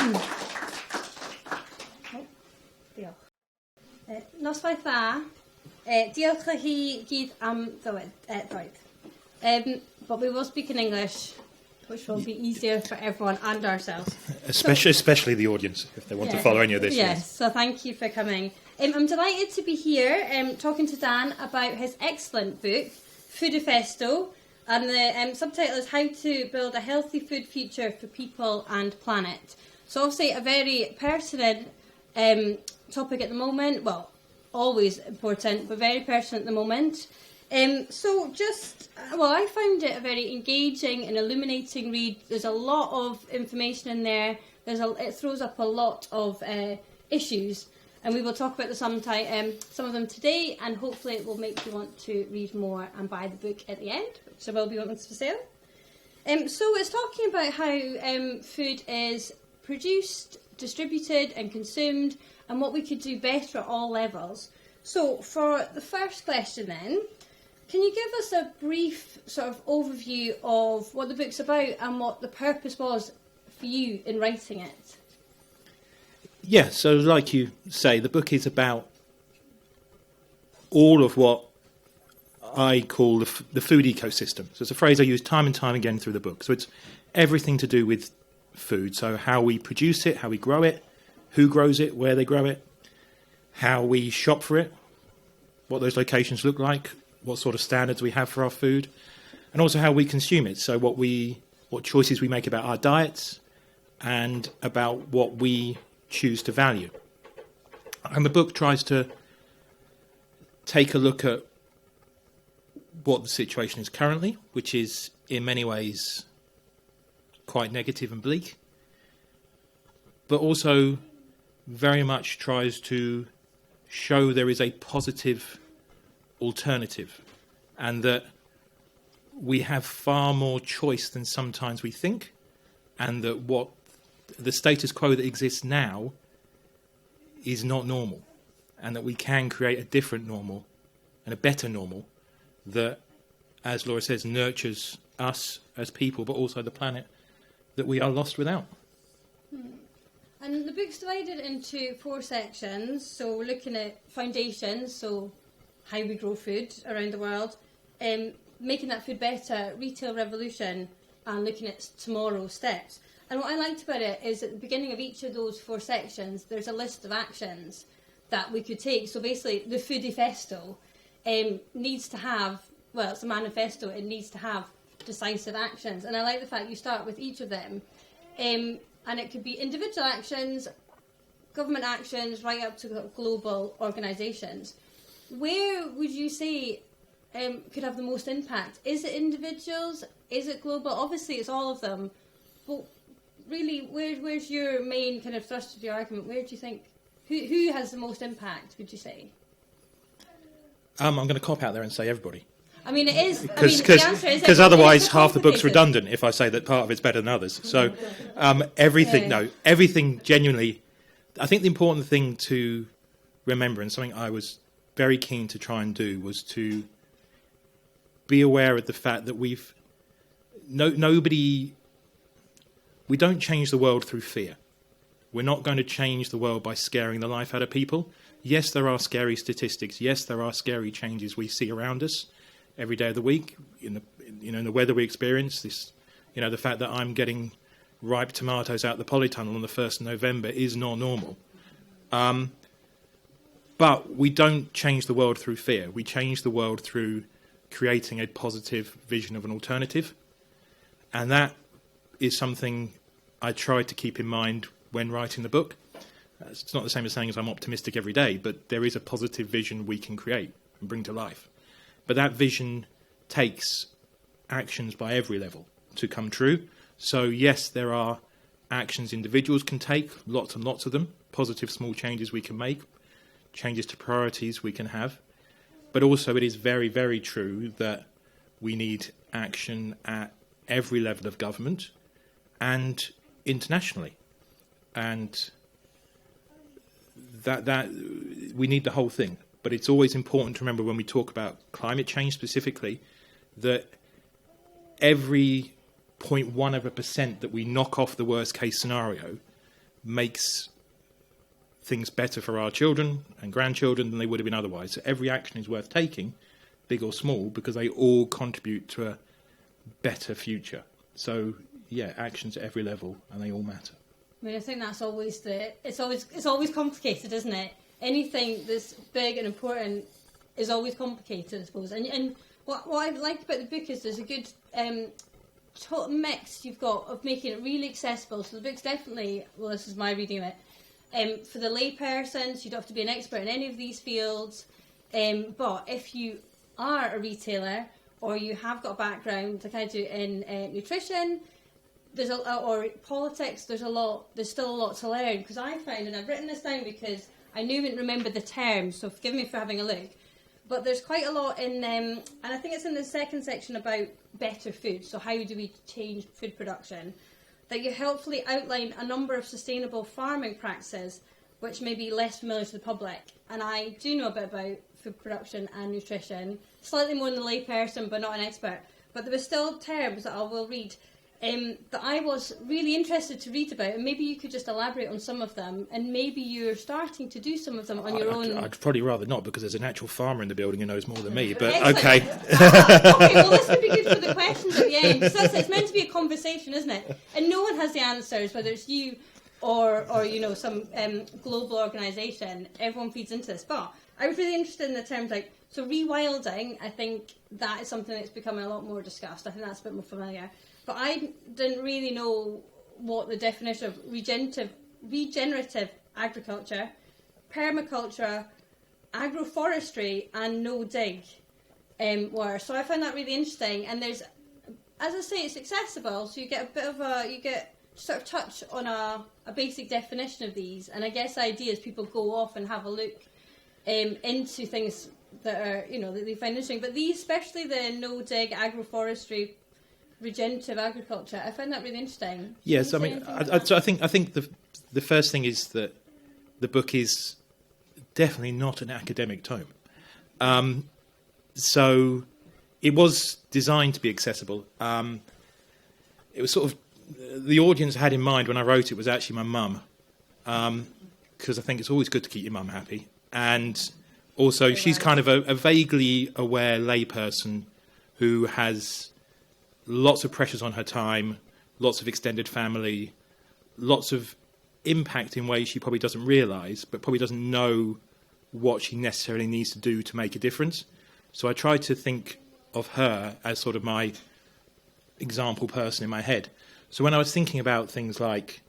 Diolch. Noswaith dda. Diolch i chi gyd am droed. But we will speak in English, which will be easier for everyone and ourselves. Especially the audience, if they want to follow any of this. Yes, so thank you for coming. I'm delighted to be here talking to Dan about his excellent book, Foodifesto, and the subtitle is How to Build a Healthy Food Future for People and Planet. So obviously a very pertinent topic at the moment, well, always important, but very pertinent at the moment. I found it a very engaging and illuminating read. There's a lot of information in there. It throws up a lot of issues, and we will talk about some of them today, and hopefully it will make you want to read more and buy the book at the end, which there will be ones for sale. So it's talking about how food is produced, distributed and consumed, and what we could do better at all levels. So for the first question then, can you give us a brief sort of overview of what the book's about and what the purpose was for you in writing it? Yeah, so like you say, the book is about all of what I call the food ecosystem. So it's a phrase I use time and time again through the book. So it's everything to do with food. So how we produce it, how we grow it, who grows it, where they grow it, how we shop for it, what those locations look like, what sort of standards we have for our food, and also how we consume it. So what choices we make about our diets and about what we choose to value. And the book tries to take a look at what the situation is currently, which is in many ways quite negative and bleak, but also very much tries to show there is a positive alternative, and that we have far more choice than sometimes we think, and that what the status quo that exists now is not normal, and that we can create a different normal and a better normal that, as Laura says, nurtures us as people, but also the planet that we are lost without. And the book's divided into 4 sections. So we're looking at foundations, so how we grow food around the world, making that food better, retail revolution, and looking at tomorrow's steps. And what I liked about it is at the beginning of each of those 4 sections, there's a list of actions that we could take. So basically, the Foodifesto needs to have, well, it's a manifesto, it needs to have decisive actions. And I like the fact you start with each of them. And it could be individual actions, government actions, right up to global organisations. Where would you say could have the most impact? Is it individuals? Is it global? Obviously, it's all of them. But really, where's your main kind of thrust of your argument? Where do you think, who has the most impact, would you say? I'm going to cop out there and say everybody. I mean, it is. Because otherwise, half the book's redundant if I say that part of it's better than others. So, everything genuinely. I think the important thing to remember, and something I was very keen to try and do, was to be aware of the fact that we don't change the world through fear. We're not going to change the world by scaring the life out of people. Yes, there are scary statistics. Yes, there are scary changes we see around us every day of the week, in the weather we experience, the fact that I'm getting ripe tomatoes out the polytunnel on the 1st of November is not normal. But we don't change the world through fear. We change the world through creating a positive vision of an alternative. And that is something I try to keep in mind when writing the book. It's not the same as saying I'm optimistic every day, but there is a positive vision we can create and bring to life. But that vision takes actions by every level to come true. So yes, there are actions individuals can take, lots and lots of them, positive small changes we can make, changes to priorities we can have. But also it is very, very true that we need action at every level of government and internationally. And that we need the whole thing. But it's always important to remember when we talk about climate change specifically that every 0.1% that we knock off the worst case scenario makes things better for our children and grandchildren than they would have been otherwise. So every action is worth taking, big or small, because they all contribute to a better future. So yeah, actions at every level, and they all matter. I mean, I think that's always it's always complicated, isn't it? Anything that's big and important is always complicated, I suppose. And what I liked about the book is there's a good total mix you've got of making it really accessible. So the book's definitely, well, this is my reading of it, for the layperson, so you don't have to be an expert in any of these fields. But if you are a retailer or you have got a background like I do in nutrition, or politics, there's still a lot to learn. Because I found, and I've written this down because I knew and remember the terms, so forgive me for having a look. But there's quite a lot in, and I think it's in the second section about better food. So how do we change food production? That you helpfully outline a number of sustainable farming practices which may be less familiar to the public. And I do know a bit about food production and nutrition, slightly more than a layperson, but not an expert. But there were still terms that I will read that I was really interested to read about, and maybe you could just elaborate on some of them, and maybe you're starting to do some of them on your own. I'd probably rather not, because there's an actual farmer in the building who knows more than me, but excellent. okay. Okay, well this would be good for the questions at the end. So it's meant to be a conversation, isn't it? And no one has the answers, whether it's you or some global organisation. Everyone feeds into this. But I was really interested in the terms like, so rewilding, I think that is something that's becoming a lot more discussed. I think that's a bit more familiar. But I didn't really know what the definition of regenerative agriculture, permaculture, agroforestry and no-dig were. So I found that really interesting. And there's, as I say, it's accessible, so you get sort of touch on a basic definition of these. And I guess the idea is people go off and have a look into things that are, that they find interesting. But these, especially the no-dig, agroforestry, regenerative agriculture, I find that really interesting. Yes, I mean, I think the first thing is that the book is definitely not an academic tome. So it was designed to be accessible. It was sort of the audience I had in mind when I wrote it was actually my mum, because I think it's always good to keep your mum happy, and also she's kind of a vaguely aware layperson who has lots of pressures on her time, lots of extended family, lots of impact in ways she probably doesn't realise, but probably doesn't know what she necessarily needs to do to make a difference. So I try to think of her as sort of my example person in my head. So when I was thinking about things like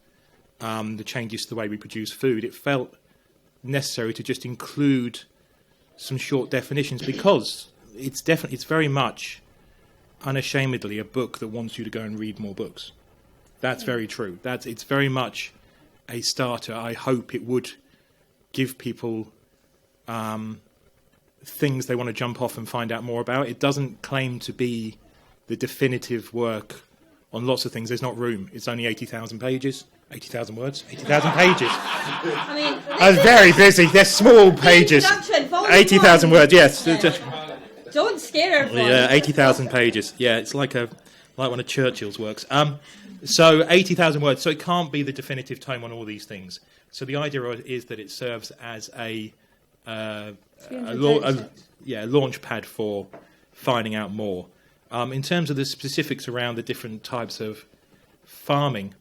the changes to the way we produce food, it felt necessary to just include some short definitions, because it's very much unashamedly a book that wants you to go and read more books. That's very true. It's very much a starter. I hope it would give people things they want to jump off and find out more about. It doesn't claim to be the definitive work on lots of things. There's not room. It's only 80,000 pages. 80,000 words? 80,000 pages. I mean, I was very busy. They're small pages. 80,000 words, yes. Yeah. Don't scare her. Yeah, 80,000 pages. Yeah, it's like one of Churchill's works. So 80,000 words. So it can't be the definitive tome on all these things. So the idea is that it serves as a launch pad for finding out more. In terms of the specifics around the different types of farming,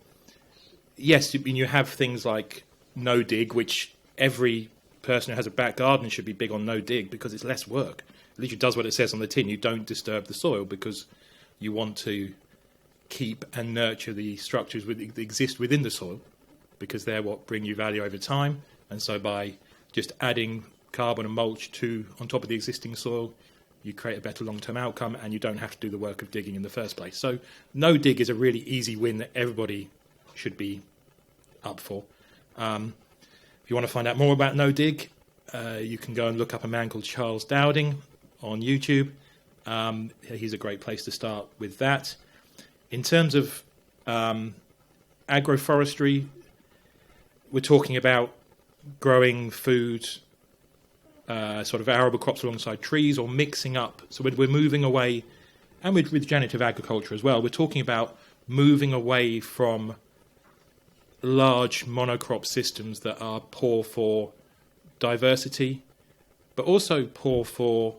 yes, you have things like no-dig, which every person who has a back garden should be big on no-dig because it's less work. At least it does what it says on the tin. You don't disturb the soil because you want to keep and nurture the structures that exist within the soil, because they're what bring you value over time. And so by just adding carbon and mulch on top of the existing soil, you create a better long-term outcome, and you don't have to do the work of digging in the first place. So no dig is a really easy win that everybody should be up for. If you want to find out more about no dig, you can go and look up a man called Charles Dowding on YouTube. He's a great place to start with that. In terms of agroforestry, we're talking about growing food, sort of arable crops alongside trees, or mixing up. So we're moving away, and with regenerative agriculture as well, we're talking about moving away from large monocrop systems that are poor for diversity, but also poor for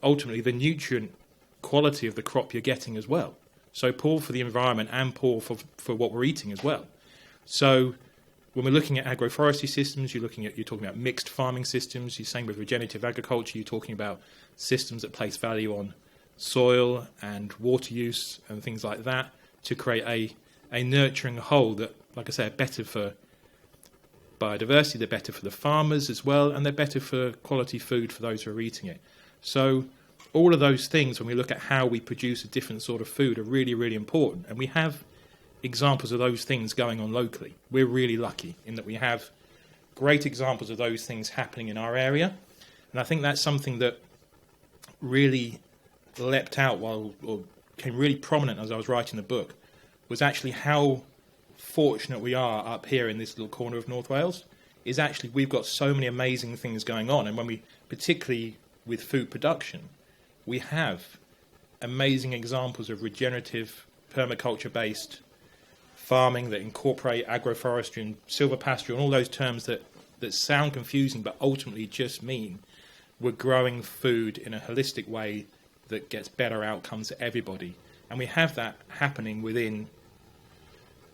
ultimately the nutrient quality of the crop you're getting as well. So poor for the environment and poor for what we're eating as well. So when we're looking at agroforestry systems, you're talking about mixed farming systems. You're saying with regenerative agriculture, you're talking about systems that place value on soil and water use and things like that to create a nurturing whole that, like I say, are better for biodiversity, they're better for the farmers as well, and they're better for quality food for those who are eating it. So all of those things, when we look at how we produce a different sort of food, are really, really important. And we have examples of those things going on locally. We're really lucky in that we have great examples of those things happening in our area. And I think that's something that really leapt out or became really prominent as I was writing the book, was actually how fortunate we are up here in this little corner of North Wales. Is actually we've got so many amazing things going on. And when we, particularly with food production, we have amazing examples of regenerative, permaculture-based farming that incorporate agroforestry and silvopasture and all those terms that sound confusing but ultimately just mean we're growing food in a holistic way that gets better outcomes for everybody. And we have that happening within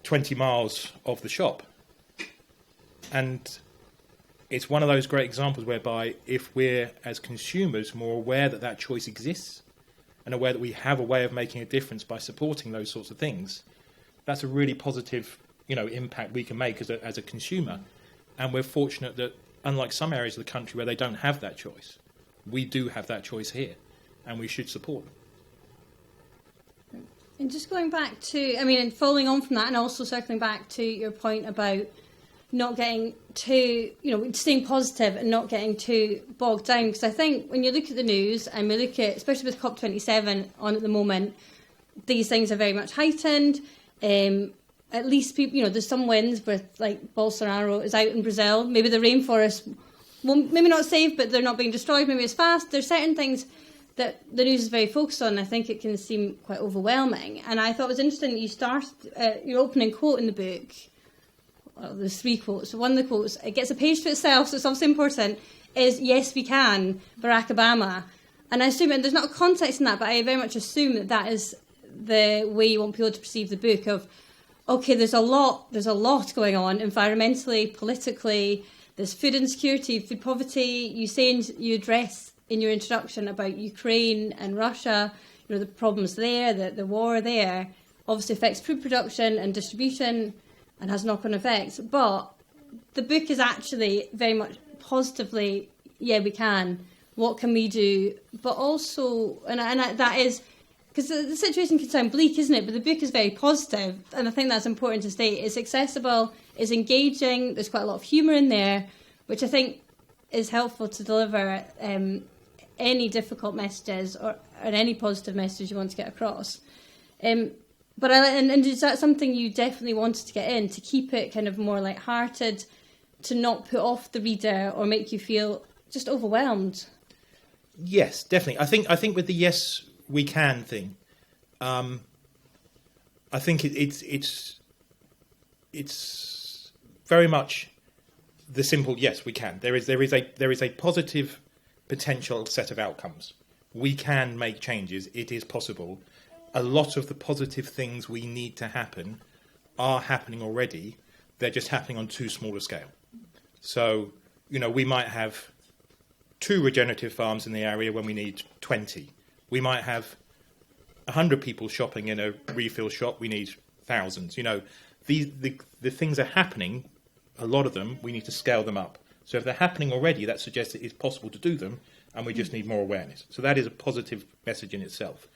20 miles of the shop. And it's one of those great examples whereby if we're, as consumers, more aware that that choice exists and aware that we have a way of making a difference by supporting those sorts of things, that's a really positive, impact we can make as a consumer. And we're fortunate that, unlike some areas of the country where they don't have that choice, we do have that choice here, and we should support them. And just going back to, and following on from that, and also circling back to your point about not getting too, staying positive and not getting too bogged down. Because I think when you look at the news and we look at, especially with COP27 on at the moment, these things are very much heightened. At least people, there's some wins with like Bolsonaro is out in Brazil. Maybe the rainforest, maybe not safe, but they're not being destroyed. Maybe it's fast. There's certain things that the news is very focused on. I think it can seem quite overwhelming. And I thought it was interesting that you started your opening quote in the book. Well, there's 3 quotes. One of the quotes, it gets a page to itself, so it's obviously important, is "Yes, we can," Barack Obama. And I assume, and there's not a context in that, but I very much assume that that is the way you want people to perceive the book of, okay, there's a lot going on environmentally, politically, there's food insecurity, food poverty. You address in your introduction about Ukraine and Russia, the problems there, the war there, obviously affects food production and distribution and has knock-on effects. But the book is actually very much positively, yeah, we can. What can we do? But also, and that is, because the situation can sound bleak, isn't it? But the book is very positive, and I think that's important to state. It's accessible, it's engaging, there's quite a lot of humour in there, which I think is helpful to deliver any difficult messages or any positive message you want to get across. But is that something you definitely wanted to get in, to keep it kind of more light-hearted, to not put off the reader or make you feel just overwhelmed? Yes, definitely. I think with the "yes, we can" thing, I think it's very much the simple "yes, we can." There is a positive potential set of outcomes. We can make changes. It is possible. A lot of the positive things we need to happen are happening already. They're just happening on too small a scale. So, we might have 2 regenerative farms in the area when we need 20. We might have 100 people shopping in a refill shop. We need thousands. The things are happening. A lot of them, we need to scale them up. So if they're happening already, that suggests it is possible to do them, and we just need more awareness. So that is a positive message in itself.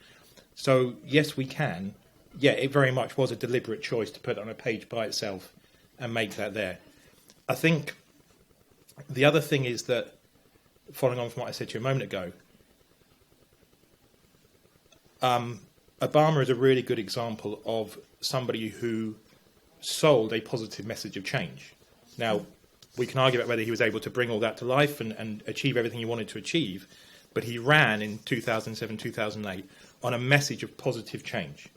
So, yes, we can. Yeah, it very much was a deliberate choice to put it on a page by itself and make that there. I think the other thing is that, following on from what I said to you a moment ago, Obama is a really good example of somebody who sold a positive message of change. Now, we can argue about whether he was able to bring all that to life and achieve everything he wanted to achieve, but he ran in 2007, 2008 on a message of positive change,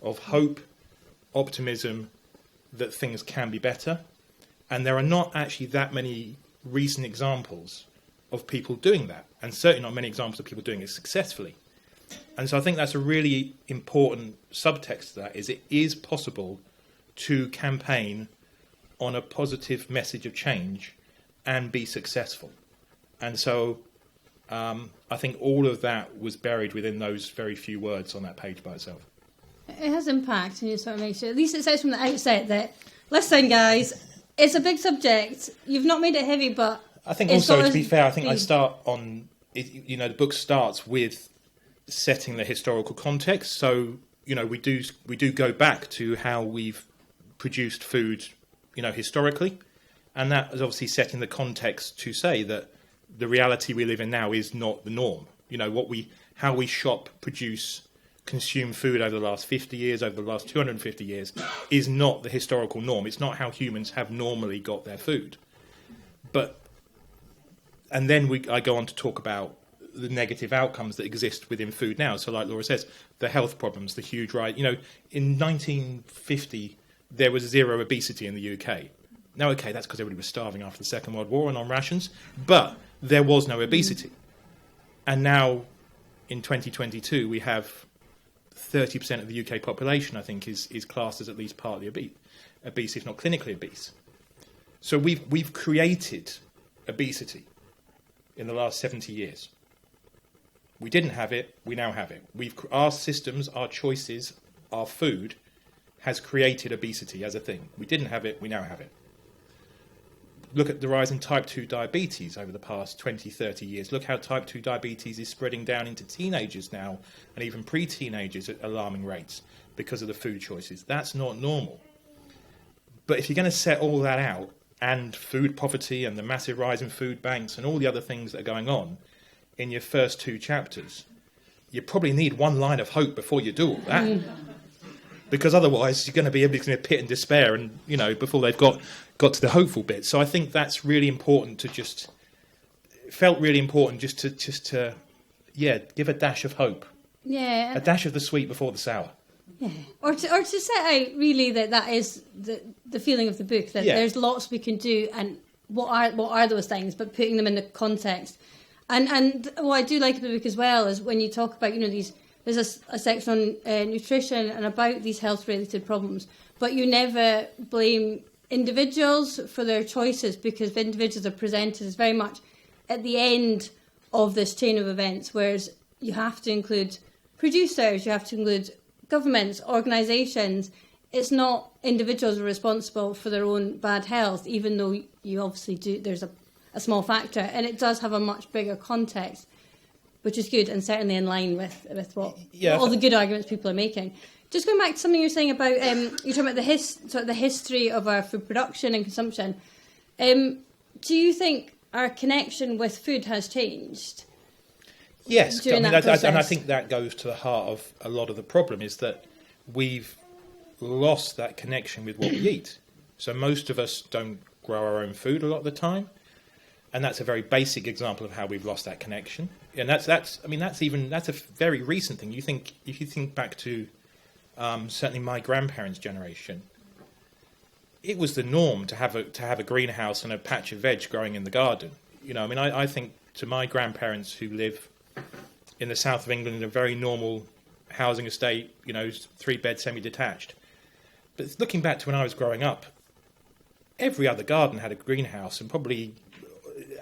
of hope, optimism, that things can be better. And there are not actually that many recent examples of people doing that, and certainly not many examples of people doing it successfully. And so I think that's a really important subtext to that, is it is possible to campaign on a positive message of change and be successful. And so I think all of that was buried within those very few words on that page by itself. It has impact, and you sort of make sure, at least it says from the outset that, listen guys, it's a big subject, you've not made it heavy, but I think also, to be fair, I think I start on, the book starts with setting the historical context. So, we do go back to how we've produced food, historically. And that is obviously setting the context to say that the reality we live in now is not the norm. How we shop, produce, consume food over the last 50 years, over the last 250 years, is not the historical norm. It's not how humans have normally got their food. And then I go on to talk about the negative outcomes that exist within food now. So like Laura says, the health problems, the huge rise. In 1950, there was zero obesity in the UK. Now, okay, that's because everybody was starving after the Second World War and on rations, but there was no obesity. And now, in 2022, we have 30% of the UK population, I think, is classed as at least partly obese, if not clinically obese. So we've created obesity in the last 70 years. We didn't have it, we now have it. Our systems, our choices, our food has created obesity as a thing. We didn't have it, we now have it. Look at the rise in type 2 diabetes over the past 20, 30 years. Look how type 2 diabetes is spreading down into teenagers now, and even pre-teenagers at alarming rates because of the food choices. That's not normal. But if you're going to set all that out, and food poverty and the massive rise in food banks and all the other things that are going on in your first two chapters, you probably need one line of hope before you do all that. Because otherwise you're going to be in a pit and despair, and before they've got to the hopeful bit. So I think that's really important felt really important just to give a dash of hope. Yeah. A dash of the sweet before the sour. Yeah, or to set out really that is the feeling of the book, that there's lots we can do, and what are those things, but putting them in the context. And what I do like about the book as well is when you talk about there's a section on nutrition and about these health related problems, but you never blame individuals for their choices, because individuals are presented as very much at the end of this chain of events, whereas you have to include producers, you have to include governments, organisations. It's not individuals who are responsible for their own bad health, even though you obviously do. There's a small factor, and it does have a much bigger context, which is good, and certainly in line with what all the good arguments people are making. Just going back to something you're saying about you're talking about the history of our food production and consumption. Do you think our connection with food has changed? Yes, and I think that goes to the heart of a lot of the problem, is that we've lost that connection with what we eat. So most of us don't grow our own food a lot of the time, and that's a very basic example of how we've lost that connection. And that's a very recent thing. If you think back to certainly my grandparents' generation, it was the norm to have a greenhouse and a patch of veg growing in the garden. I think to my grandparents who live in the south of England in a very normal housing estate, 3-bed semi-detached. But looking back to when I was growing up, every other garden had a greenhouse, and probably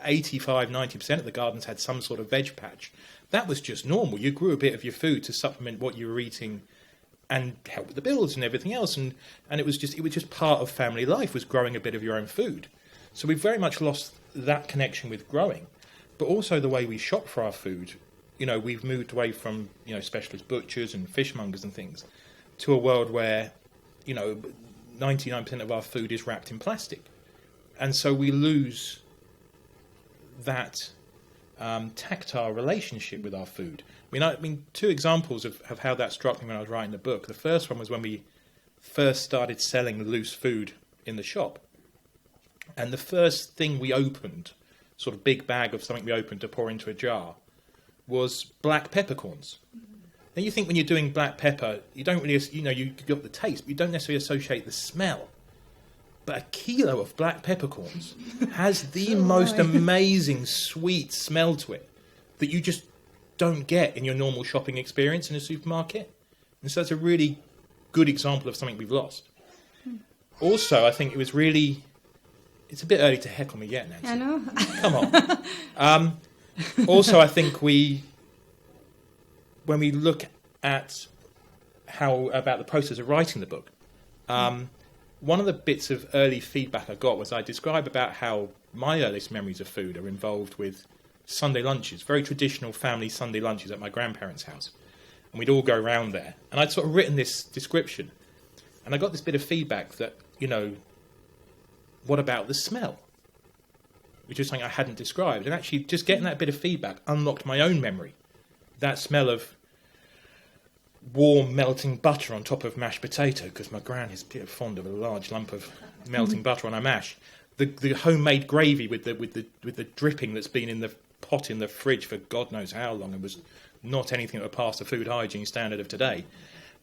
85-90% of the gardens had some sort of veg patch. That was just normal. You grew a bit of your food to supplement what you were eating and help with the bills and everything else, and it was just part of family life, was growing a bit of your own food. So we've very much lost that connection with growing, but also the way we shop for our food. We've moved away from specialist butchers and fishmongers and things to a world where 99% of our food is wrapped in plastic, and so we lose that tactile relationship with our food. Two examples of how that struck me when I was writing the book. The first one was when we first started selling loose food in the shop, and the first thing we opened, sort of big bag of something we opened to pour into a jar, was black peppercorns. Now you think when you're doing black pepper, you don't really, you got the taste, but you don't necessarily associate the smell. But a kilo of black peppercorns has the most amazing sweet smell to it that you just don't get in your normal shopping experience in a supermarket. And so it's a really good example of something we've lost. Also, I think it was really... It's a bit early to heckle me yet, Nancy. I know. Come on. Also, I think when we look at about the process of writing the book, one of the bits of early feedback I got was I described about how my earliest memories of food are involved with Sunday lunches, very traditional family Sunday lunches at my grandparents' house. And we'd all go round there. And I'd sort of written this description. And I got this bit of feedback that, what about the smell? Which is something I hadn't described. And actually, just getting that bit of feedback unlocked my own memory. That smell of warm melting butter on top of mashed potato, because my gran is fond of a large lump of melting butter on her mash. The homemade gravy with the dripping that's been in the pot in the fridge for God knows how long, and was not anything that would pass the food hygiene standard of today.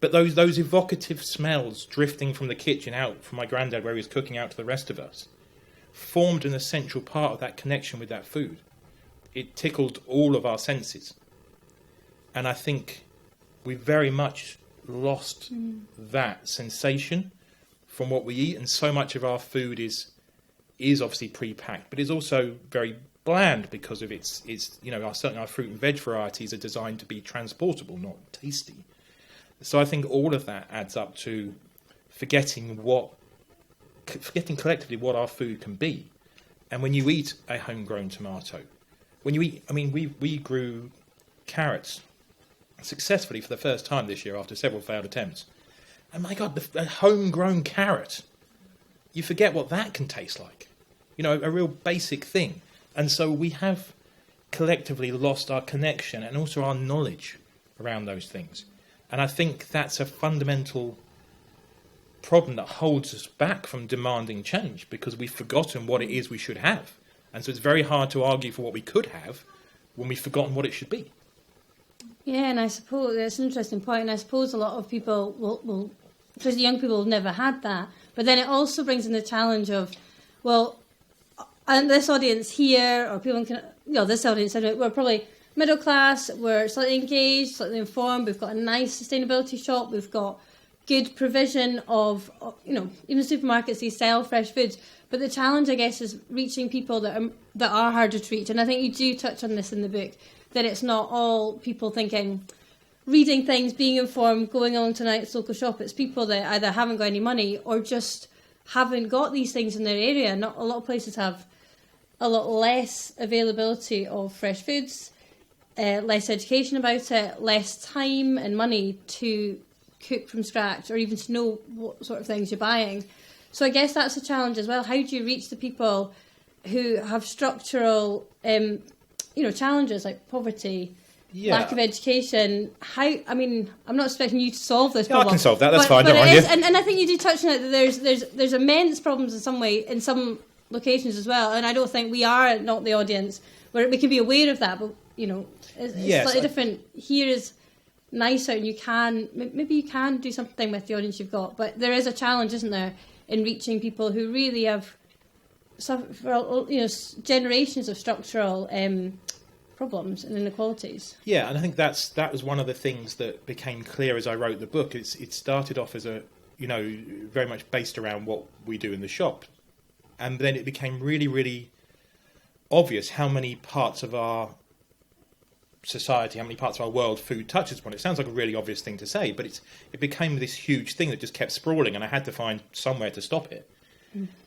But those evocative smells drifting from the kitchen out from my granddad where he was cooking out to the rest of us formed an essential part of that connection with that food. It tickled all of our senses. And I think we very much lost that sensation from what we eat, and so much of our food is obviously pre-packed, but is also very bland because of its certainly our fruit and veg varieties are designed to be transportable, not tasty. So I think all of that adds up to forgetting collectively what our food can be. And when you eat a homegrown tomato, we grew carrots successfully for the first time this year after several failed attempts. And my God, a homegrown carrot, you forget what that can taste like. A real basic thing. And so we have collectively lost our connection and also our knowledge around those things. And I think that's a fundamental problem that holds us back from demanding change, because we've forgotten what it is we should have. And so it's very hard to argue for what we could have when we've forgotten what it should be. Yeah, and I suppose that's an interesting point, and I suppose a lot of people will because young people have never had that, but then it also brings in the challenge of, well, and this audience here, or people can, this audience, we're probably middle class, we're slightly engaged, slightly informed, we've got a nice sustainability shop, we've got good provision of, even supermarkets, they sell fresh foods, but the challenge, I guess, is reaching people that are harder to reach, and I think you do touch on this in the book, that it's not all people thinking, reading things, being informed, going on to a nice local shop. It's people that either haven't got any money or just haven't got these things in their area. Not a lot of places have a lot less availability of fresh foods, less education about it, less time and money to cook from scratch or even to know what sort of things you're buying. So I guess that's a challenge as well. How do you reach the people who have structural challenges like poverty, lack of education? I'm not expecting you to solve this problem. I can solve that. That's fine. Don't worry. And I think you do touch on it that there's immense problems in some way in some locations as well. And I don't think we are not the audience where we can be aware of that. But it's slightly different. Here is nicer, and you can do something with the audience you've got. But there is a challenge, isn't there, in reaching people who really have suffered, generations of structural problems and inequalities. Yeah, and I think that was one of the things that became clear as I wrote the book. It started off as very much based around what we do in the shop, and then it became really, really obvious how many parts of our society, how many parts of our world food touches upon. It sounds like a really obvious thing to say, but it became this huge thing that just kept sprawling, and I had to find somewhere to stop it.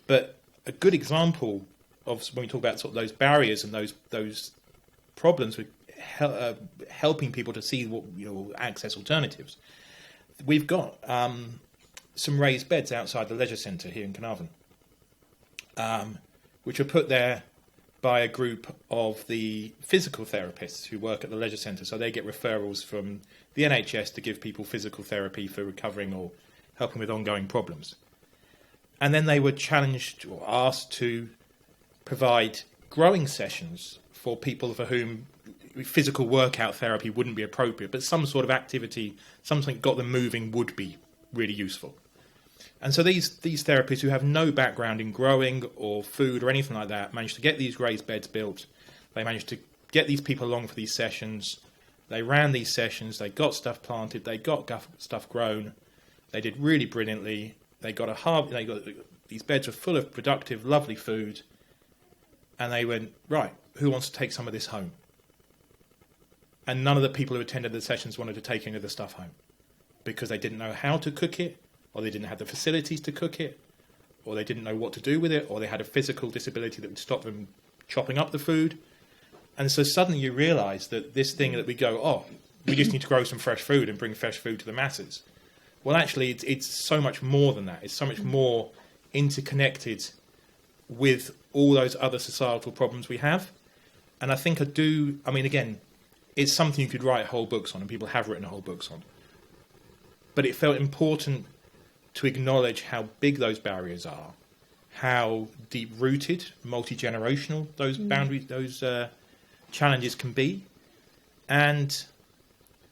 But a good example of when we talk about sort of those barriers and those problems with helping people to see what access alternatives. We've got some raised beds outside the leisure centre here in Carnarvon, which were put there by a group of the physical therapists who work at the leisure centre. So they get referrals from the NHS to give people physical therapy for recovering or helping with ongoing problems. And then they were challenged or asked to provide growing sessions for people for whom physical workout therapy wouldn't be appropriate, but some sort of activity, something got them moving would be really useful. And so these therapists who have no background in growing or food or anything like that managed to get these raised beds built. They managed to get these people along for these sessions. They ran these sessions. They got stuff planted. They got stuff grown. They did really brilliantly. They got these beds were full of productive, lovely food. And they went, right, who wants to take some of this home? And none of the people who attended the sessions wanted to take any of the stuff home because they didn't know how to cook it, or they didn't have the facilities to cook it, or they didn't know what to do with it, or they had a physical disability that would stop them chopping up the food. And so suddenly you realise that this thing that we go, oh, we just need to grow some fresh food and bring fresh food to the masses. Well, actually, it's so much more than that. It's so much more interconnected with all those other societal problems we have. And I think again, it's something you could write whole books on, and people have written whole books on. But it felt important to acknowledge how big those barriers are, how deep-rooted, multi-generational those boundaries, those challenges can be, and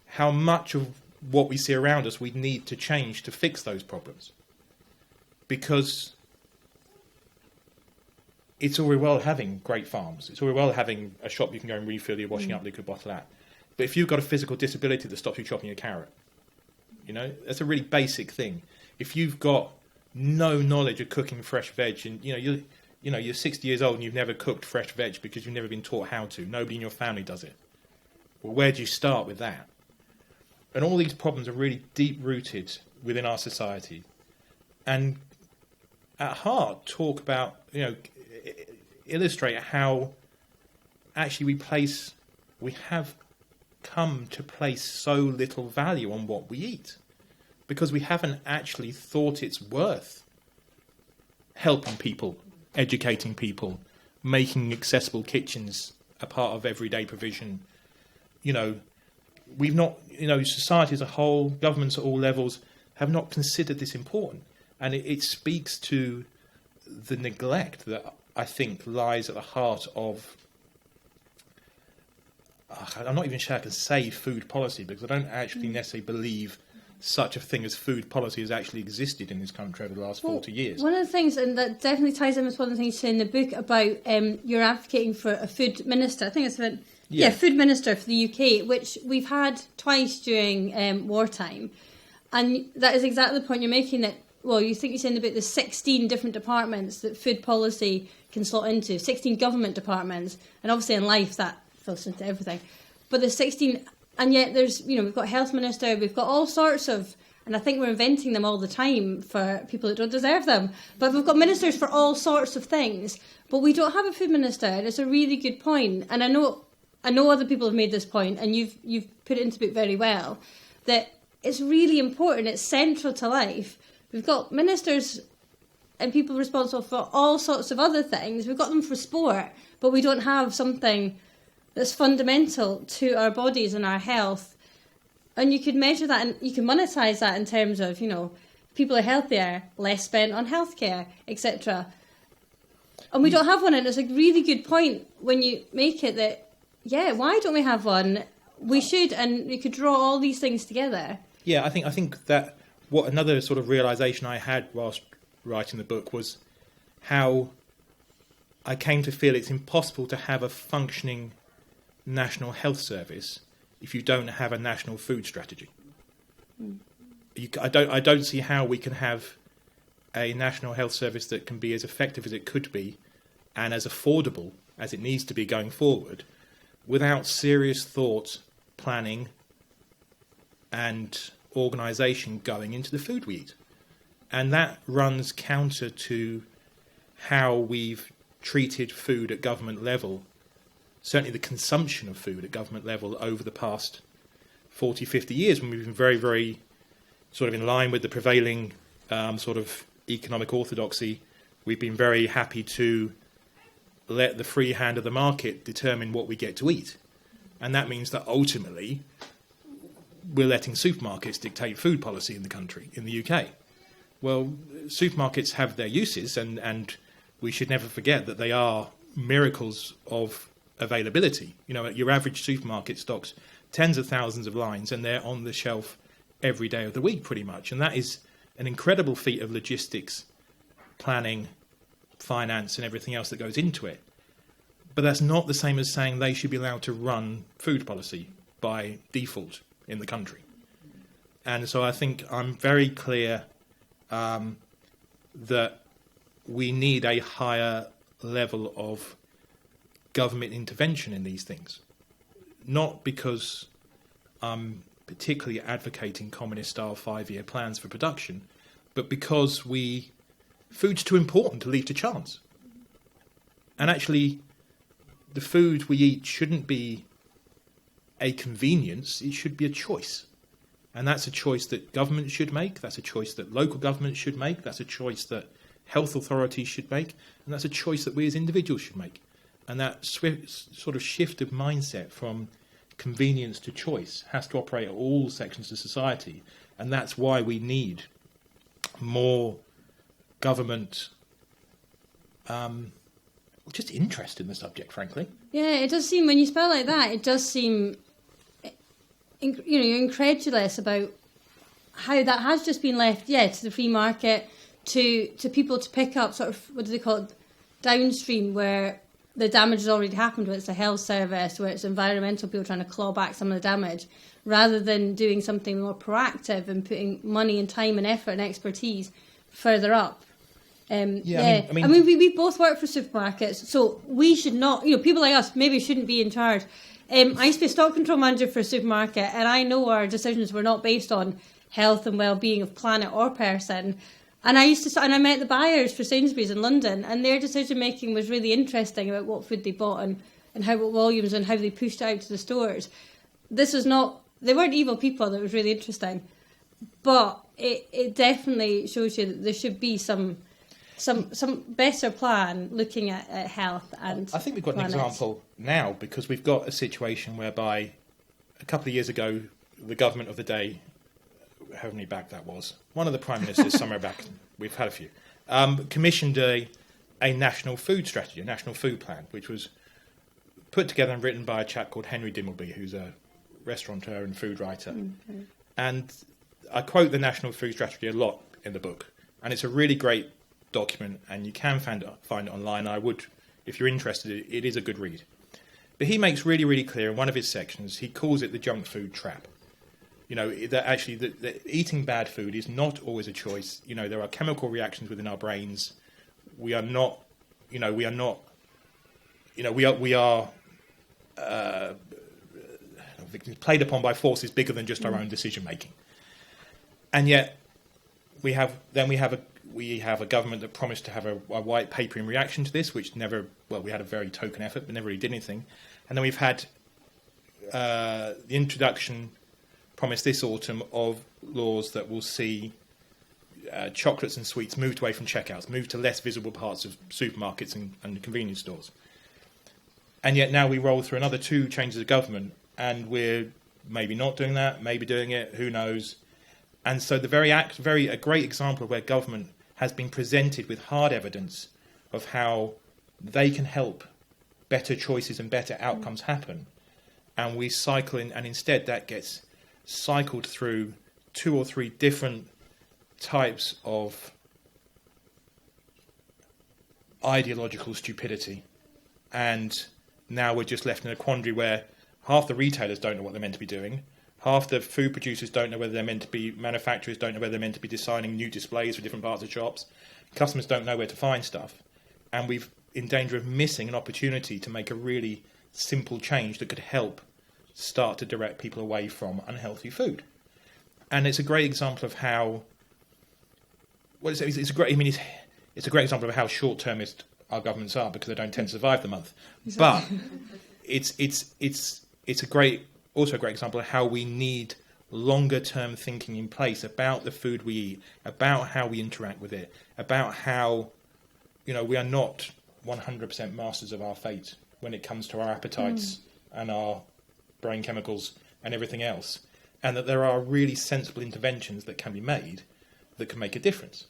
how much of what we see around us we need to change to fix those problems. Because it's all very well having great farms. It's all very well having a shop you can go and refill your washing up liquid bottle at. But if you've got a physical disability that stops you chopping a carrot, that's a really basic thing. If you've got no knowledge of cooking fresh veg, and you're 60 years old and you've never cooked fresh veg because you've never been taught how to, nobody in your family does it. Well, where do you start with that? And all these problems are really deep-rooted within our society. And at heart, talk about, illustrate how actually we have come to place so little value on what we eat because we haven't actually thought it's worth helping people, educating people, making accessible kitchens a part of everyday provision. We've not, society as a whole, governments at all levels have not considered this important. And it speaks to the neglect that I think lies at the heart of, I'm not even sure I can say food policy because I don't actually necessarily believe such a thing as food policy has actually existed in this country over the last 40 years. One of the things, and that definitely ties in with one of the things you say in the book about you're advocating for a food minister. I think it's about, food minister for the UK, which we've had twice during wartime. And that is exactly the point you're making, that, well, you think you're saying about the 16 different departments that food policy can slot into, 16 government departments, and obviously in life that fills into everything. But there's 16, and yet there's, we've got a health minister, we've got all sorts of, and I think we're inventing them all the time for people that don't deserve them, but we've got ministers for all sorts of things, but we don't have a food minister, and it's a really good point. And I know other people have made this point, and you've put it into the book very well, that it's really important, it's central to life. We've got ministers and people responsible for all sorts of other things. We've got them for sport, but we don't have something that's fundamental to our bodies and our health. And you could measure that and you can monetize that in terms of, people are healthier, less spent on healthcare, etc. And we don't have one, and it's a really good point when you make it that, why don't we have one? We should, and you could draw all these things together. Yeah, I think that what another sort of realisation I had whilst writing the book was how I came to feel it's impossible to have a functioning national health service if you don't have a national food strategy. I don't see how we can have a national health service that can be as effective as it could be and as affordable as it needs to be going forward without serious thought, planning and organisation going into the food we eat. And that runs counter to how we've treated food at government level, certainly the consumption of food at government level over the past 40, 50 years, when we've been very, very sort of in line with the prevailing sort of economic orthodoxy. We've been very happy to let the free hand of the market determine what we get to eat. And that means that ultimately we're letting supermarkets dictate food policy in the country, in the UK. Well, supermarkets have their uses, and we should never forget that they are miracles of availability. Your average supermarket stocks tens of thousands of lines, and they're on the shelf every day of the week, pretty much. And that is an incredible feat of logistics, planning, finance, and everything else that goes into it. But that's not the same as saying they should be allowed to run food policy by default in the country. And so I think I'm very clear that we need a higher level of government intervention in these things. Not because I'm particularly advocating communist-style 5-year plans for production, but because food's too important to leave to chance. And actually, the food we eat shouldn't be a convenience, it should be a choice. And that's a choice that government should make, that's a choice that local governments should make, that's a choice that health authorities should make, and that's a choice that we as individuals should make. And that sort of shift of mindset from convenience to choice has to operate at all sections of society. And that's why we need more government just interest in the subject, frankly. Yeah, it does seem, when you spell it like that, it does seem, you're incredulous about how that has just been left, to the free market, to people to pick up sort of, what do they call it, downstream, where the damage has already happened, where it's a health service, where it's environmental people trying to claw back some of the damage, rather than doing something more proactive and putting money and time and effort and expertise further up. I mean, we both work for supermarkets, so we should not, people like us maybe shouldn't be in charge. I used to be a stock control manager for a supermarket, and I know our decisions were not based on health and well-being of planet or person. And I met the buyers for Sainsbury's in London, and their decision making was really interesting about what food they bought and how what volumes and how they pushed it out to the stores. They weren't evil people. That was really interesting, but it definitely shows you that there should be some better plan looking at health and I think we've got an example now, because we've got a situation whereby a couple of years ago, the government of the day, however many back that was, one of the prime ministers somewhere back, we've had a few, commissioned a national food strategy, a national food plan, which was put together and written by a chap called Henry Dimbleby, who's a restaurateur and food writer. Mm-hmm. And I quote the national food strategy a lot in the book, and it's a really great document, and you can find it online. I would, if you're interested, it is a good read. But he makes really, really clear in one of his sections, he calls it the junk food trap. That actually that eating bad food is not always a choice. There are chemical reactions within our brains. We are played upon by forces bigger than just our own decision making. And yet we have a government that promised to have a white paper in reaction to this, which we had a very token effort, but never really did anything. And then we've had the introduction, promised this autumn, of laws that will see chocolates and sweets moved away from checkouts, moved to less visible parts of supermarkets and convenience stores. And yet now we roll through another 2 changes of government, and we're maybe not doing that, maybe doing it, who knows. And so a great example of where government has been presented with hard evidence of how they can help better choices and better outcomes happen. And we cycle in, and instead that gets cycled through 2 or 3 different types of ideological stupidity. And now we're just left in a quandary where half the retailers don't know what they're meant to be doing. Half the food producers don't know whether they're meant to be, manufacturers don't know whether they're meant to be designing new displays for different parts of shops. Customers don't know where to find stuff. And we're in danger of missing an opportunity to make a really simple change that could help start to direct people away from unhealthy food. And it's a great example of how, it's a great example of how short-termist our governments are, because they don't tend to survive the month. Exactly. But it's a great example of how we need longer-term thinking in place about the food we eat, about how we interact with it, about how, we are not 100% masters of our fate when it comes to our appetites and our brain chemicals and everything else, and that there are really sensible interventions that can be made that can make a difference.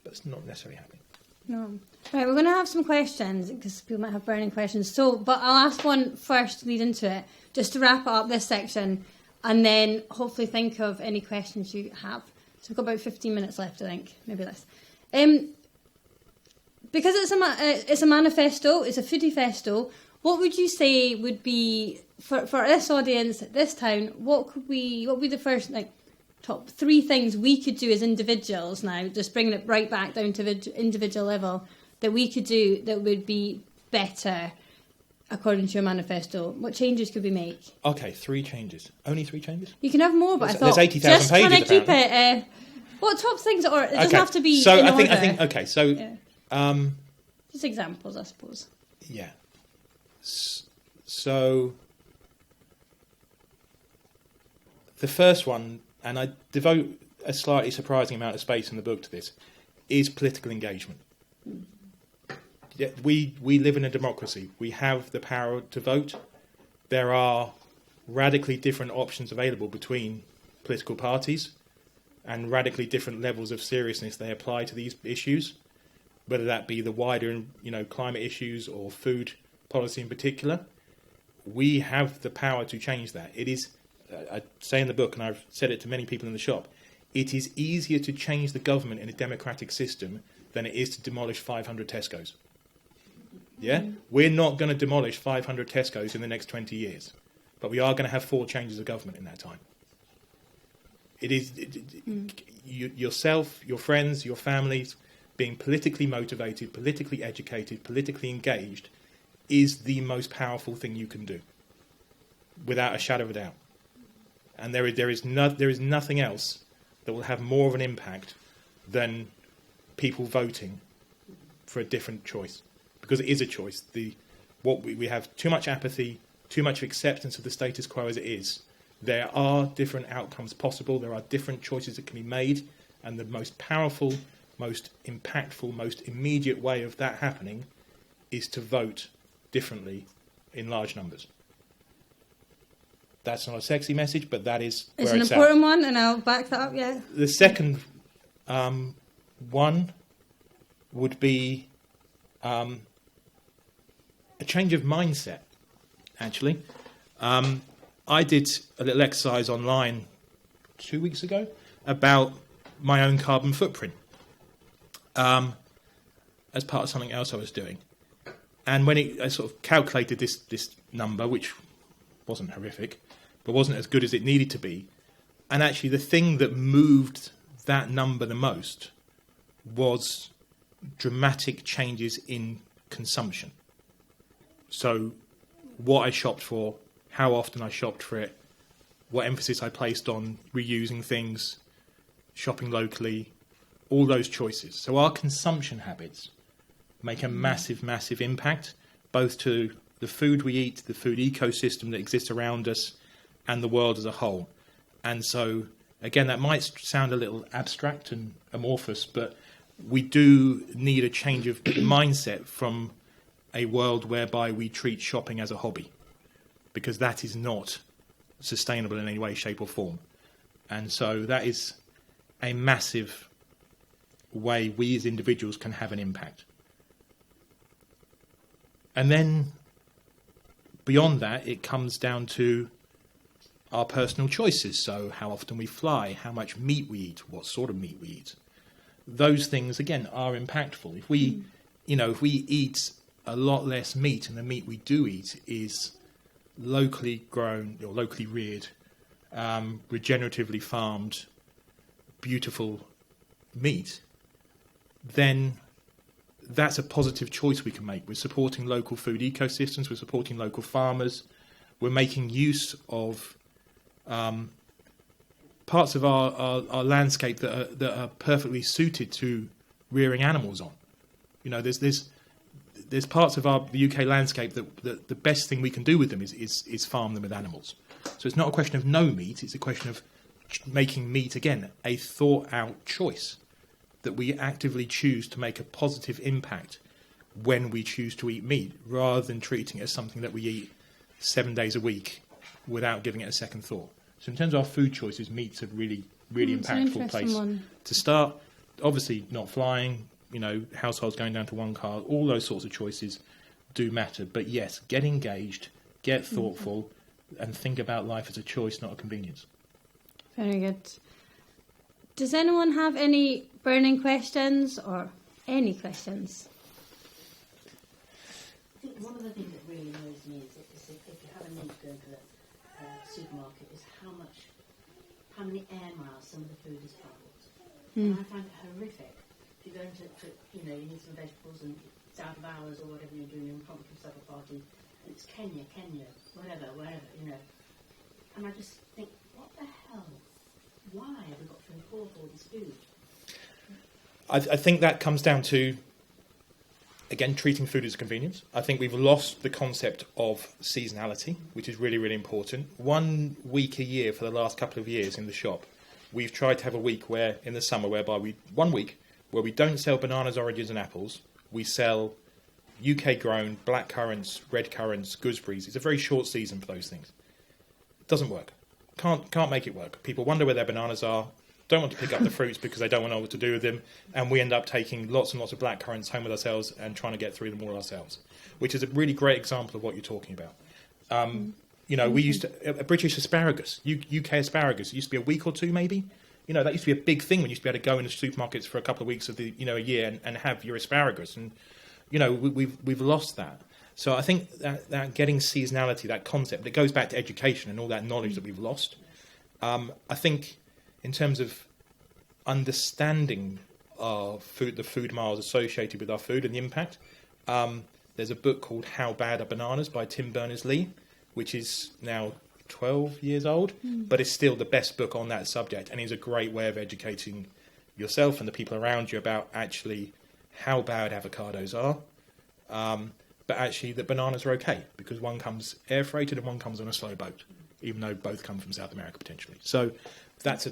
But it's not necessarily happening. No. Right, we're going to have some questions, because people might have burning questions. But I'll ask one first to lead into it, just to wrap up this section, and then hopefully think of any questions you have. So we've got about 15 minutes left, I think, maybe less. Because it's a manifesto, it's a foodifesto. What would you say would be for this audience at this town? What would be the first top 3 things we could do as individuals now? Just bringing it right back down to individual level that we could do that would be better according to your manifesto. What changes could we make? Okay, 3 changes. Only 3 changes? You can have more, but I thought there's 80,000 just pages. Kind of keep it. What top things are? It doesn't have to be. So in I think order. okay. So just examples, I suppose. Yeah. So the first one, and I devote a slightly surprising amount of space in the book to this, is political engagement. Yeah, we live in a democracy. We have the power to vote. There are radically different options available between political parties and radically different levels of seriousness they apply to these issues, whether that be the wider, climate issues or food policy in particular. We have the power to change that. It is, I say in the book, and I've said it to many people in the shop, it is easier to change the government in a democratic system than it is to demolish 500 Tesco's. Yeah? We're not going to demolish 500 Tesco's in the next 20 years, but we are going to have 4 changes of government in that time. It is yourself, your friends, your families, being politically motivated, politically educated, politically engaged is the most powerful thing you can do, without a shadow of a doubt. And there is nothing else that will have more of an impact than people voting for a different choice, because it is a choice. We have too much apathy, too much acceptance of the status quo as it is. There are different outcomes possible. There are different choices that can be made, and the most powerful, most impactful, most immediate way of that happening is to vote differently in large numbers. That's not a sexy message, but that is where it's an important one, and I'll back that up, yeah. The second one would be a change of mindset, actually. I did a little exercise online 2 weeks ago about my own carbon footprint as part of something else I was doing. And when I sort of calculated this number, which wasn't horrific, but wasn't as good as it needed to be, and actually the thing that moved that number the most was dramatic changes in consumption. So what I shopped for, how often I shopped for it, what emphasis I placed on reusing things, shopping locally, all those choices. So our consumption habits make a massive, massive impact, both to the food we eat, the food ecosystem that exists around us, and the world as a whole. And so, again, that might sound a little abstract and amorphous, but we do need a change of mindset from a world whereby we treat shopping as a hobby, because that is not sustainable in any way, shape or form. And so that is a massive way we as individuals can have an impact. And then beyond that, it comes down to our personal choices. So how often we fly, how much meat we eat, what sort of meat we eat. Those things, again, are impactful. If we eat a lot less meat, and the meat we do eat is locally grown or locally reared, regeneratively farmed, beautiful meat, then that's a positive choice we can make. We're supporting local food ecosystems, we're supporting local farmers, we're making use of parts of our landscape that are perfectly suited to rearing animals on. There's parts of the UK landscape that the best thing we can do with them is farm them with animals. So it's not a question of no meat, it's a question of making meat, again, a thought-out choice that we actively choose to make a positive impact when we choose to eat meat, rather than treating it as something that we eat 7 days a week without giving it a second thought. So in terms of our food choices, meat's a really, really impactful place to start. Obviously, not flying, households going down to one car, all those sorts of choices do matter. But yes, get engaged, get thoughtful, and think about life as a choice, not a convenience. Very good. Does anyone have any burning questions or any questions? I think one of the things that really annoys me is if you have a need to go into the supermarket is how many air miles some of the food is travelled. And I find it horrific. If you go into, you need some vegetables and it's out of hours or whatever you're doing, you're impromptu supper party, and it's Kenya, whatever, and I just think, what the hell? Why have we got to import all this food? I think that comes down to, again, treating food as a convenience. I think we've lost the concept of seasonality, which is really, really important. 1 week a year for the last couple of years in the shop, we've tried to have a week where, in the summer, whereby 1 week where we don't sell bananas, oranges and apples. We sell UK-grown black currants, red currants, gooseberries. It's a very short season for those things. It doesn't work. Can't make it work. People wonder where their bananas are, don't want to pick up the fruits because they don't want to know what to do with them, and we end up taking lots and lots of black currants home with ourselves and trying to get through them all ourselves, which is a really great example of what you're talking about. We used to, British asparagus, UK asparagus, it used to be a week or two maybe. That used to be a big thing when you used to be able to go into supermarkets for a couple of weeks of the a year and have your asparagus, and we've lost that. So I think that getting seasonality, that concept, it goes back to education and all that knowledge that we've lost. I think in terms of understanding our food, the food miles associated with our food and the impact, there's a book called How Bad Are Bananas by Tim Berners-Lee, which is now 12 years old, but it's still the best book on that subject, and is a great way of educating yourself and the people around you about actually how bad avocados are, but actually that bananas are okay because one comes air freighted and one comes on a slow boat, even though both come from South America potentially. So that's a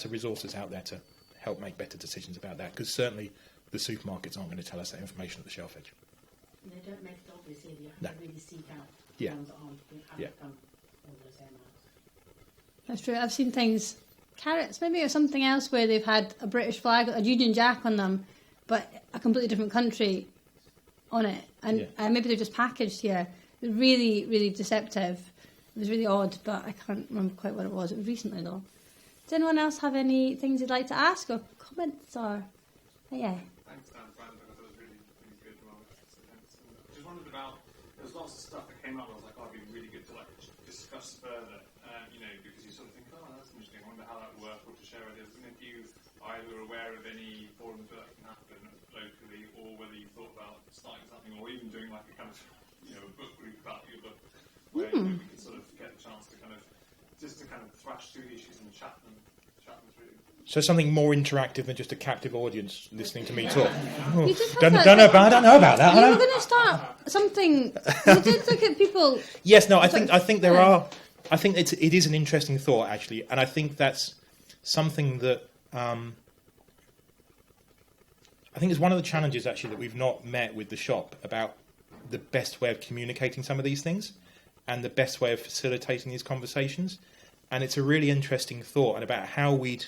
resource that's out there to help make better decisions about that, because certainly the supermarkets aren't going to tell us that information at the shelf edge. They don't make it obvious either. You have to really seek out ones that haven't come all those air miles. That's true. I've seen things, carrots maybe, or something else, where they've had a British flag, a Union Jack on them, but a completely different country on it, and maybe they're just packaged here. Really, really deceptive. It was really odd, but I can't remember quite what it was. It was recently though. Does anyone else have any things you'd like to ask or comments or? Yeah. Thanks, Dan. I thought it was really, really good. I just wondered about, there was lots of stuff that came up. I was like, it'd be really good to discuss further, because you sort of think, that's interesting. I wonder how that would work, or to share ideas. And if you either are aware of any forums where that can happen locally, or whether you thought about starting something, or even doing like a kind of, a book group about your book, where we could sort of get a chance to kind of thrash through the issues and chat them through. So something more interactive than just a captive audience listening to me talk. Don't know about that. You were going to start something. You did look at people. Yes, no, I think there are. I think it is an interesting thought actually, and I think that's something that I think is one of the challenges actually that we've not met with the shop about the best way of communicating some of these things and the best way of facilitating these conversations. And it's a really interesting thought, and about how we'd,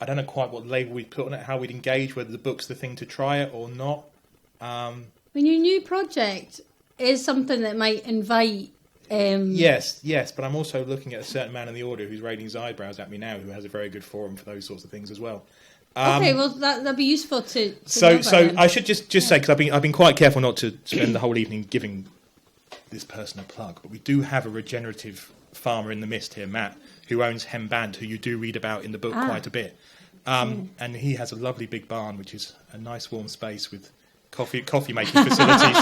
I don't know quite what label we'd put on it, how we'd engage, whether the book's the thing to try it or not. When your new project is something that might invite... Yes, but I'm also looking at a certain man in the order who's raising his eyebrows at me now, who has a very good forum for those sorts of things as well. Okay, well that'd be useful to so I should just say, because I've been quite careful not to spend the whole evening giving this person a plug, but we do have a regenerative farmer in the midst here, Matt, who owns Hemband, who you do read about in the book quite a bit, and he has a lovely big barn, which is a nice warm space with coffee making facilities,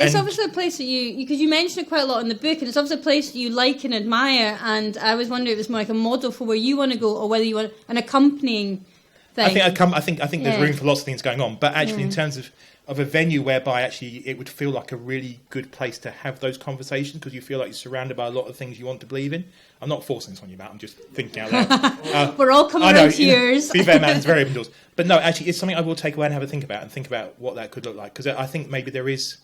it's obviously a place that because you mention it quite a lot in the book, and it's obviously a place that you like and admire, and I was wondering if it was more like a model for where you want to go, or whether you want an accompanying thing. I think there's room for lots of things going on, but actually in terms of a venue whereby actually it would feel like a really good place to have those conversations, because you feel like you're surrounded by a lot of things you want to believe in. I'm not forcing this on you, Matt, I'm just thinking out loud. We're all coming around to yours. Be fair, man, it's very open doors. But no, actually it's something I will take away and have a think about what that could look like, because I think maybe there is...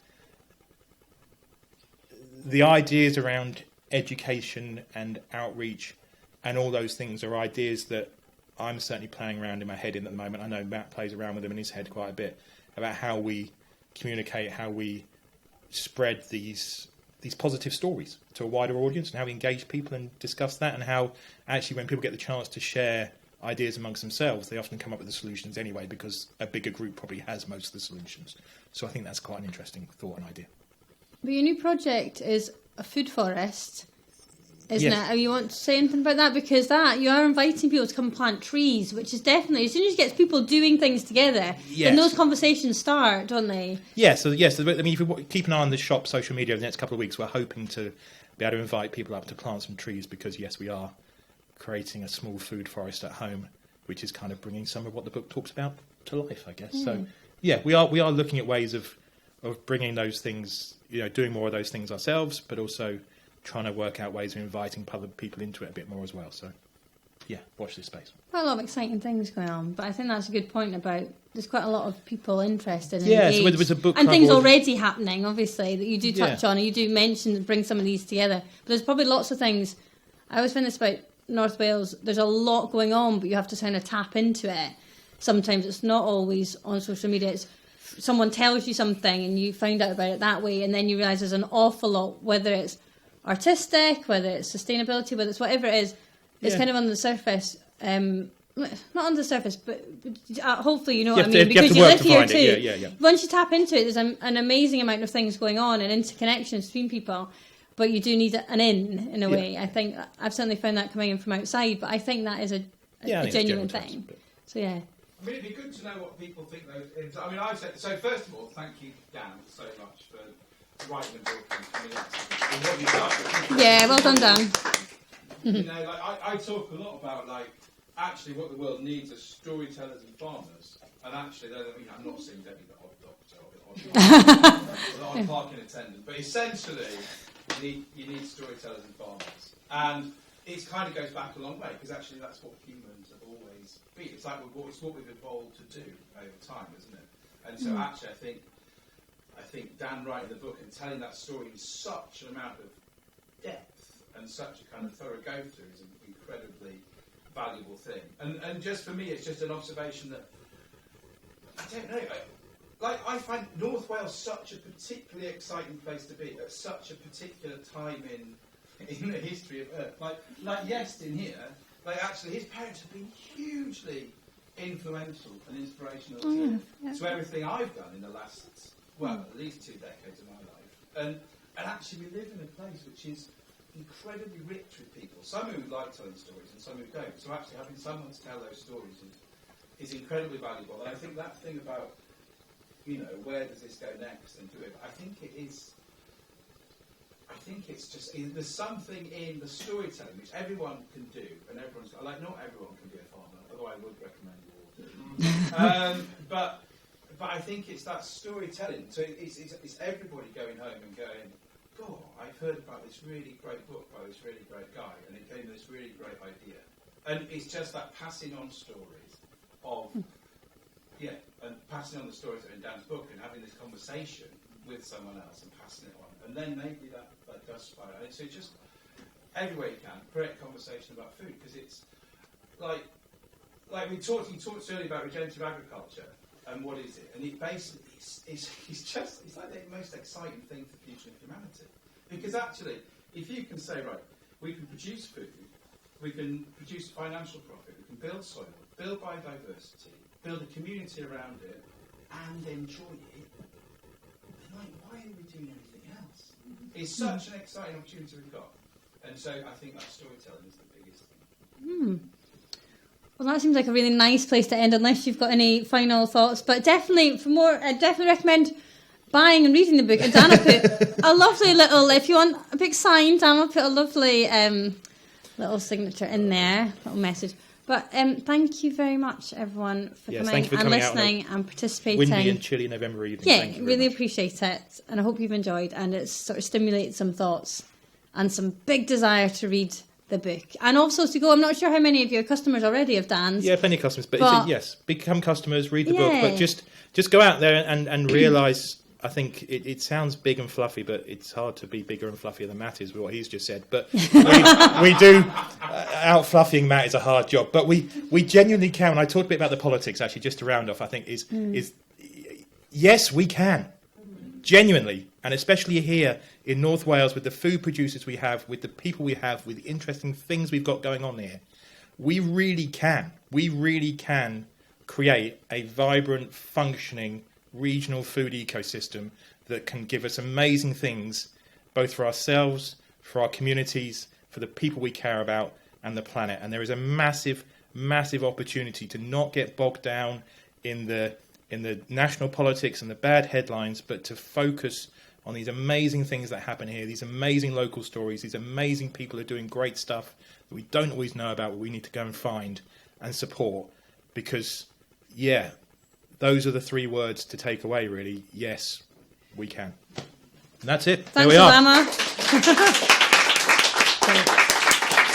The ideas around education and outreach and all those things are ideas that I'm certainly playing around in my head at the moment. I know Matt plays around with them in his head quite a bit, about how we communicate, how we spread these these positive stories to a wider audience, and how we engage people and discuss that, and how actually when people get the chance to share ideas amongst themselves, they often come up with the solutions anyway, because a bigger group probably has most of the solutions. So I think that's quite an interesting thought and idea. But your new project is a food forest, isn't Yes. it? You want to say anything about that? Because that you are inviting people to come plant trees, which is definitely, as soon as you get people doing things together, Yes. then those conversations start, don't they? Yes, I mean, if you keep an eye on the shop social media over the next couple of weeks, we're hoping to be able to invite people up to plant some trees, because yes, we are creating a small food forest at home, which is kind of bringing some of what the book talks about to life, I guess. So yeah, we are looking at ways of bringing those things, doing more of those things ourselves, but also trying to work out ways of inviting other people into it a bit more as well. So yeah, watch this space. Quite a lot of exciting things going on, but I think that's a good point about there's quite a lot of people interested and Yeah, so engaged. there was a book and club things org- already happening, obviously, that you do touch on, and you do mention and bring some of these together. But there's probably lots of things. I always find this about North Wales, there's a lot going on, but you have to kind of tap into it. Sometimes it's not always on social media. It's someone tells you something and you find out about it that way, and then you realise there's an awful lot, whether it's artistic, whether it's sustainability, whether it's whatever it is. It's kind of under the surface. Not under the surface, but hopefully you know what I mean, because you live here too. Yeah. Once you tap into it, there's an amazing amount of things going on and interconnections between people, but you do need an in a way. I think I've certainly found that coming in from outside, but I think that is a genuine thing. So yeah. I mean, it'd be good to know what people think those. I mean, I've said so. First of all, thank you, Dan, so much for writing the book and what you've done. Yeah, well done, Dan. I talk a lot about actually what the world needs are storytellers and farmers, and actually, I'm not saying Debbie the odd doctor or the odd parking attendant, but essentially, you need storytellers and farmers, and it kind of goes back a long way, because actually that's what humans have always been. It's what we've evolved to do over time, isn't it? And so actually, I think Dan writing the book and telling that story in such an amount of depth and such a kind of thorough go through is an incredibly valuable thing. And just for me, it's just an observation that I don't know. I find North Wales such a particularly exciting place to be at such a particular time in the history of Earth. Like Yestin here, actually his parents have been hugely influential and inspirational to everything I've done in the last, at least 2 decades of my life. And actually we live in a place which is incredibly rich with people. Some who like telling stories and some who don't. So actually having someone to tell those stories is incredibly valuable. And I think that thing about, where does this go next and do it, I think it's just, there's something in the storytelling which everyone can do, and everyone's not everyone can be a farmer, although I would recommend you all. But I think it's that storytelling. So it's everybody going home and going, God, I've heard about this really great book by this really great guy, and it gave me this really great idea. And it's just that passing on stories of, and passing on the stories that are in Dan's book and having this conversation with someone else and passing it on. And then maybe that does spiral. And so just everywhere you can, create conversation about food, because it's like you talked earlier about regenerative agriculture and what is it? And it basically it's like the most exciting thing for the future of humanity. Because actually, if you can say, right, we can produce food, we can produce financial profit, we can build soil, build biodiversity, build a community around it, and enjoy it, why are we doing anything else? It's such an exciting opportunity we've got. And so I think that storytelling is the biggest thing. Well, that seems like a really nice place to end, unless you've got any final thoughts. But definitely, for more, I definitely recommend buying and reading the book. And Dan will put a lovely little, if you want a big sign, Dan will put a lovely little signature in there, little message. But thank you very much, everyone, for coming and listening and participating. Windy and chilly November evening. Yeah, Thank you really much. Appreciate it. And I hope you've enjoyed, and it's sort of stimulated some thoughts and some big desire to read the book. And also to go, I'm not sure how many of your customers already of Dan's. Yeah, plenty of customers. But yes, become customers, read the book. But just go out there and realise, I think it sounds big and fluffy, but it's hard to be bigger and fluffier than Matt is, with what he's just said. But we do, out fluffying Matt is a hard job. But we genuinely can. And I talked a bit about the politics, actually, just to round off, I think, is yes, we can. Genuinely. And especially here in North Wales, with the food producers we have, with the people we have, with the interesting things we've got going on here, we really can create a vibrant, functioning regional food ecosystem that can give us amazing things, both for ourselves, for our communities, for the people we care about, and the planet. And there is a massive, massive opportunity to not get bogged down in the national politics and the bad headlines, but to focus on these amazing things that happen here, these amazing local stories, these amazing people who are doing great stuff that we don't always know about, but we need to go and find and support. Because, yeah, those are the 3 words to take away, really. Yes, we can. And that's it. Thanks, there we are. Obama.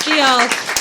See y'all.